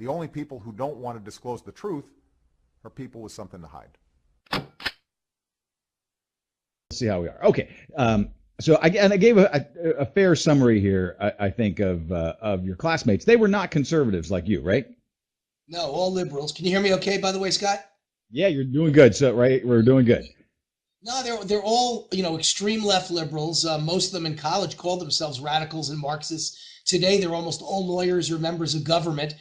The only people who don't want to disclose the truth are people with something to hide. Let's see how we are. Okay. So I gave a fair summary here, I think, of your classmates. They were not conservatives like you, right? No, all liberals. Can you hear me okay, by the way, Scott? Yeah, you're doing good. So, right, we're doing good. No, they're all, extreme left liberals. Most of them in college called themselves radicals and Marxists. Today, they're almost all lawyers or members of government.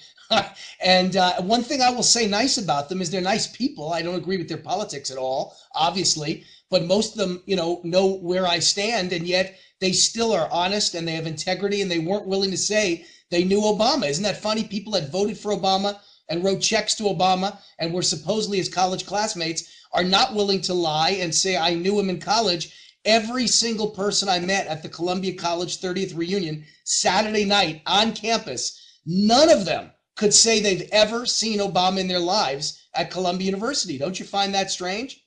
And one thing I will say nice about them is they're nice people. I don't agree with their politics at all, obviously, but most of them, know where I stand, and yet they still are honest and they have integrity, and they weren't willing to say they knew Obama. Isn't that funny? People that voted for Obama and wrote checks to Obama and were supposedly his college classmates are not willing to lie and say, I knew him in college. Every single person I met at the Columbia College 30th reunion Saturday night on campus, none of them could say they've ever seen Obama in their lives at Columbia University. Don't you find that strange?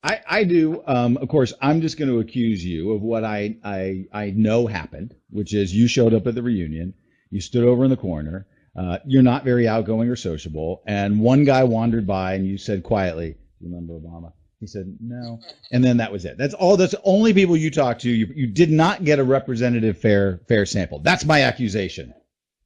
I do. Of course, I'm just going to accuse you of what I know happened, which is you showed up at the reunion, you stood over in the corner, you're not very outgoing or sociable, and one guy wandered by and you said quietly, "Do you remember Obama?" He said, "No." And then that was it. That's all. That's the only people you talked to. You did not get a representative fair sample. That's my accusation.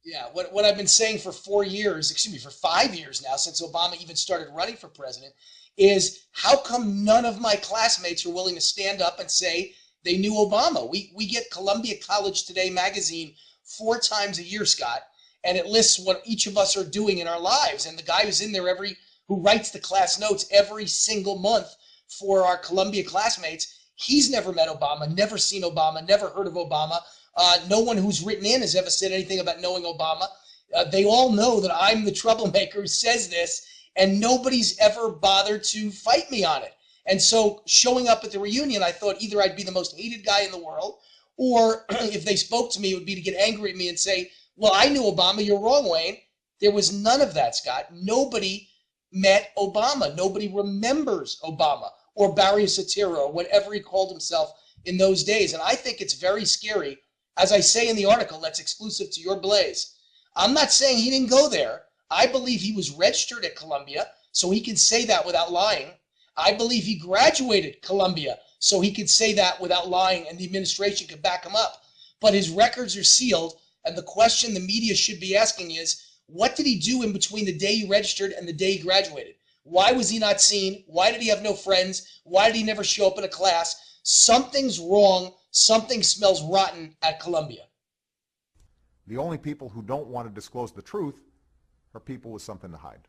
Yeah, what I've been saying for 4 years, excuse me, for 5 years now, since Obama even started running for president, is how come none of my classmates are willing to stand up and say they knew Obama? We get Columbia College Today magazine 4 times a year, Scott, and it lists what each of us are doing in our lives. And the guy who's in there who writes the class notes every single month for our Columbia classmates, he's never met Obama, never seen Obama, never heard of Obama. No one who's written in has ever said anything about knowing Obama. They all know that I'm the troublemaker who says this, and nobody's ever bothered to fight me on it. And so showing up at the reunion, I thought either I'd be the most hated guy in the world, or if they spoke to me, it would be to get angry at me and say, well, I knew Obama, you're wrong, Wayne. There was none of that, Scott. Nobody met Obama. Nobody remembers Obama or Barry Soetoro or whatever he called himself in those days. And I think it's very scary. As I say in the article that's exclusive to your Blaze, I'm not saying he didn't go there. I believe he was registered at Columbia, so he can say that without lying. I believe he graduated Columbia, so he could say that without lying, and the administration could back him up. But his records are sealed, and the question the media should be asking is, what did he do in between the day he registered and the day he graduated? Why was he not seen? Why did he have no friends? Why did he never show up in a class? Something's wrong. Something smells rotten at Columbia. The only people who don't want to disclose the truth are people with something to hide.